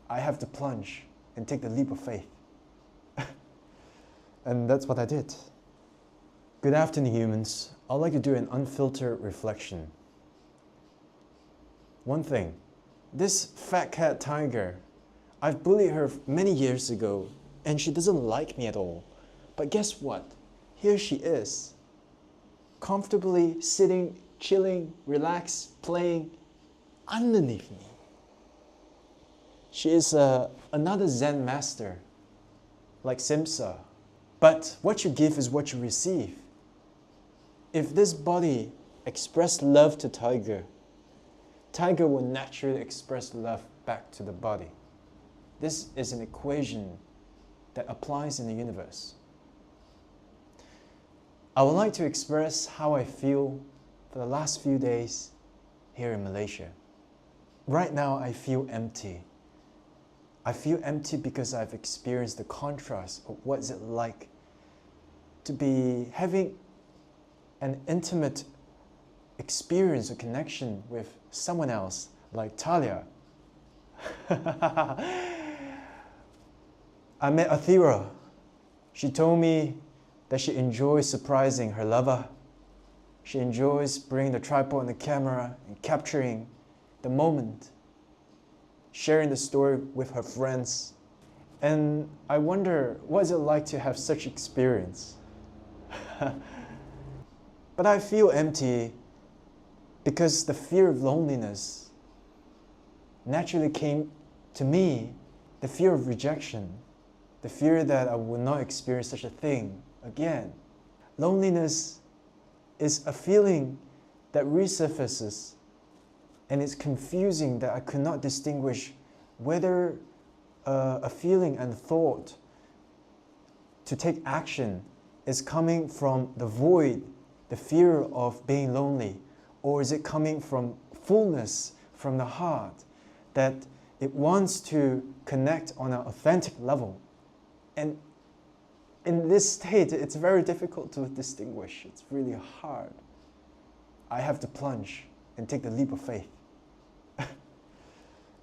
I have to plunge and take the leap of faith. And that's what I did. Good afternoon, humans. I'd like to do an unfiltered reflection. One thing, this fat cat tiger, I've bullied her many years ago and she doesn't like me at all. But guess what? Here she is, comfortably sitting, chilling, relaxed, playing underneath me. She is another Zen master, like Simsa. But what you give is what you receive. If this body expressed love to tiger, tiger will naturally express love back to the body. This is an equation that applies in the universe. I would like to express how I feel for the last few days here in Malaysia. Right now, I feel empty. I feel empty because I've experienced the contrast of what is it like to be having an intimate experience or connection with someone else like Talia. I met Athira. She told me that she enjoys surprising her lover. She enjoys bringing the tripod and the camera and capturing the moment, sharing the story with her friends. And I wonder, what is it like to have such experience? But I feel empty because the fear of loneliness naturally came to me, the fear of rejection, the fear that I will not experience such a thing again. Loneliness is a feeling that resurfaces, and it's confusing that I could not distinguish whether a feeling and thought to take action is coming from the void, the fear of being lonely, or is it coming from fullness from the heart, that it wants to connect on an authentic level. And in this state, it's very difficult to distinguish. It's really hard. I have to plunge and take the leap of faith.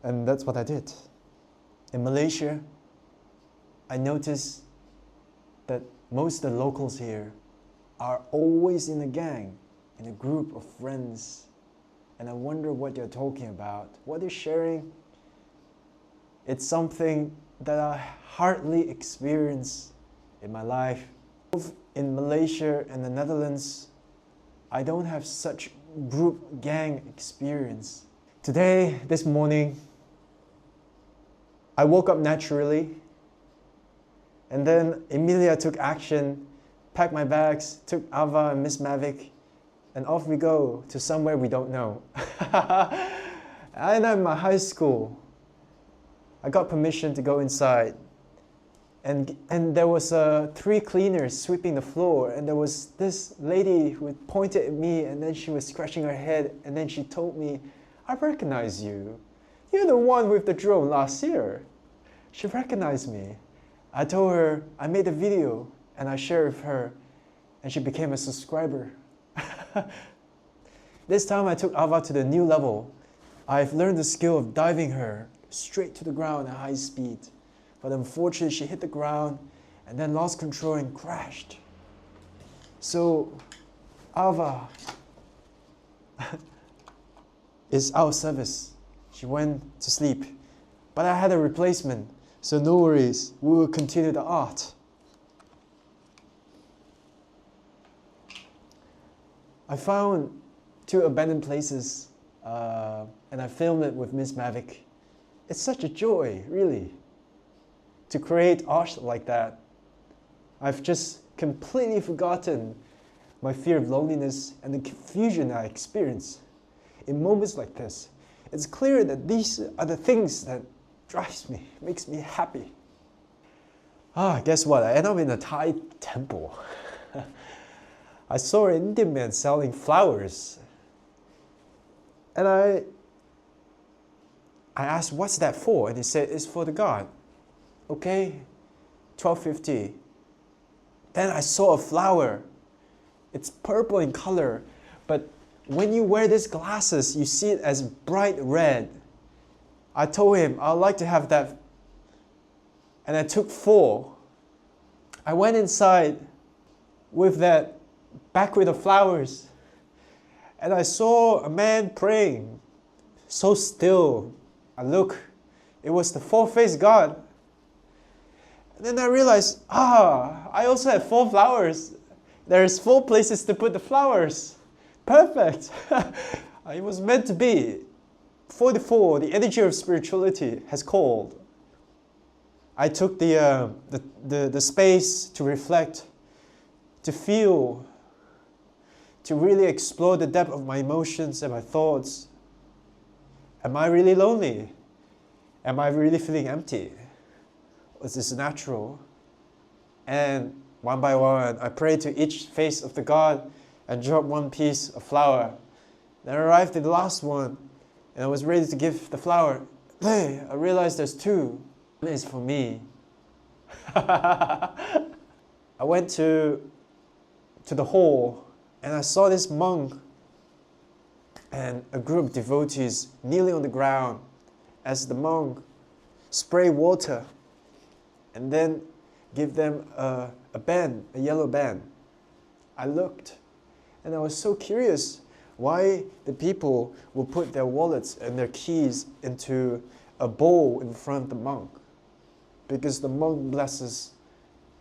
And that's what I did. In Malaysia, I noticed that most of the locals here are always in a gang, in a group of friends. And I wonder what they're talking about, what they're sharing. It's something that I hardly experience in my life. In Malaysia and the Netherlands, I don't have such group gang experience. Today, this morning, I woke up naturally, and then immediately I took action, packed my bags, took Alva and Miss Mavic, and off we go to somewhere we don't know. And I'm in my high school. I got permission to go inside, and there was 3 cleaners sweeping the floor, and there was this lady who pointed at me, and then she was scratching her head, and then she told me, "I recognize you. You're the one with the drone last year." She recognized me. I told her I made a video and I shared with her, and she became a subscriber. This time I took Alva to the new level. I've learned the skill of diving her straight to the ground at high speed. But unfortunately, she hit the ground and then lost control and crashed. So Alva is out of service. She went to sleep. But I had a replacement, so no worries. We will continue the art. I found 2 abandoned places and I filmed it with Miss Mavic. It's such a joy, really, to create art like that. I've just completely forgotten my fear of loneliness and the confusion I experience. In moments like this, it's clear that these are the things that drives me, makes me happy. Guess what? I ended up in a Thai temple. I saw an Indian man selling flowers. And I asked, "What's that for?" And he said, "It's for the god." Okay, $12.50. Then I saw a flower. It's purple in color, but when you wear these glasses, you see it as bright red. I told him I'd like to have that, and I took 4. I went inside with that bouquet of flowers, and I saw a man praying, so still. I look, it was the 4-faced God. And then I realized, I also have 4 flowers. There's 4 places to put the flowers. Perfect. It was meant to be. 44, the energy of spirituality has called. I took the space to reflect, to feel, to really explore the depth of my emotions and my thoughts. Am I really lonely? Am I really feeling empty? Is this natural? And one by one, I prayed to each face of the God and dropped 1 piece of flower. Then I arrived at the last one, and I was ready to give the flower. Hey, I realized there's 2. One is for me. I went to the hall, and I saw this monk and a group of devotees kneeling on the ground as the monk spray water and then give them a band, a yellow band. I looked, and I was so curious why the people will put their wallets and their keys into a bowl in front of the monk, because the monk blesses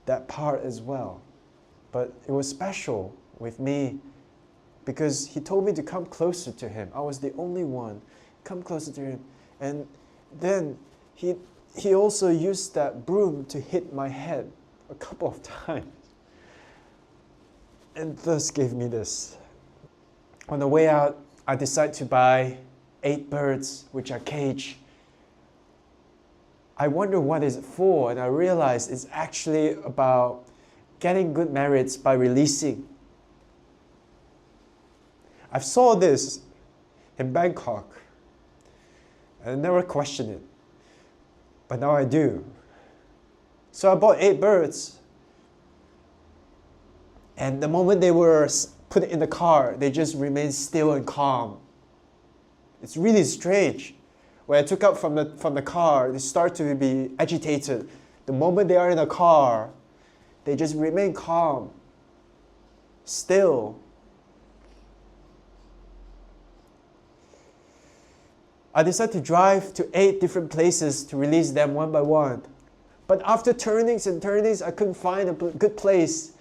that part as well. But it was special with me because he told me to come closer to him. I was the only one. Come closer to him. And then he also used that broom to hit my head a couple of times, and thus gave me this. On the way out, I decided to buy 8 birds, which are caged. I wonder what is it for, and I realized it's actually about getting good merits by releasing. I saw this in Bangkok, and I never questioned it, but now I do. So I bought 8 birds, and the moment they were put in the car, they just remained still and calm. It's really strange. When I took out from the car, they start to be agitated. The moment they are in the car, they just remain calm, still. I decided to drive to 8 different places to release them one by one. But after turnings and turnings, I couldn't find a good place.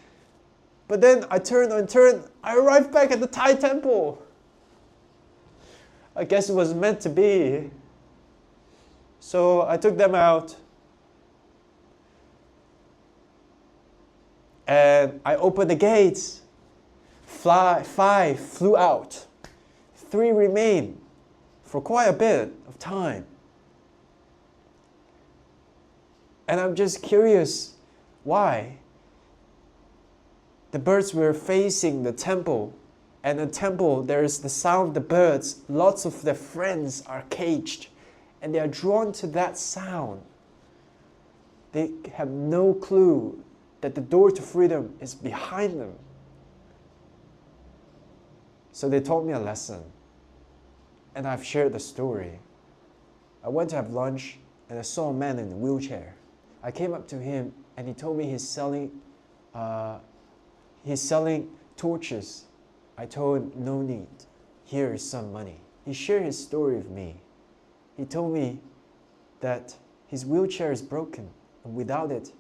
But then I turned and turned, I arrived back at the Thai temple. I guess it was meant to be. So I took them out, and I opened the gates. 5 flew out. 3 remained for quite a bit of time. And I'm just curious why. The birds were facing the temple, and the temple, there is the sound of the birds. Lots of their friends are caged, and they are drawn to that sound. They have no clue that the door to freedom is behind them. So they taught me a lesson, and I've shared the story. I went to have lunch, and I saw a man in a wheelchair. I came up to him, and he told me he's selling torches. I told him, no need. Here is some money. He shared his story with me. He told me that his wheelchair is broken, and without it,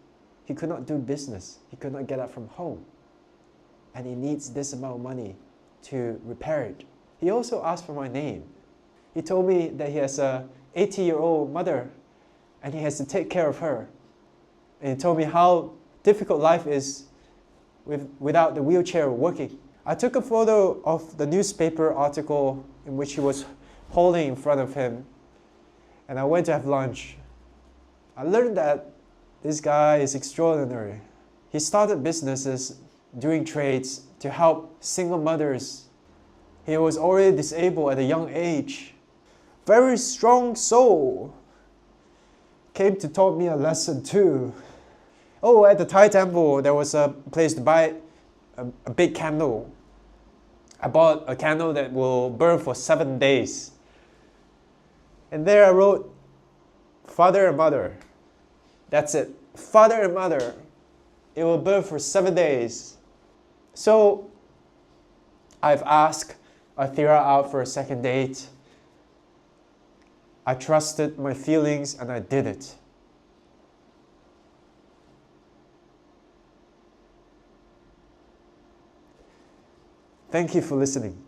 he could not do business. He could not get out from home. And he needs this amount of money to repair it. He also asked for my name. He told me that he has a 80-year-old mother, and he has to take care of her. And he told me how difficult life is without the wheelchair working. I took a photo of the newspaper article in which he was holding in front of him, and I went to have lunch. I learned that this guy is extraordinary. He started businesses, doing trades to help single mothers. He was already disabled at a young age. Very strong soul. Came to taught me a lesson too. Oh, at the Thai temple, there was a place to buy a big candle. I bought a candle that will burn for 7 days. And there I wrote, Father and mother. That's it. Father and mother. It will burn for 7 days. So I've asked Athira out for a second date. I trusted my feelings and I did it. Thank you for listening.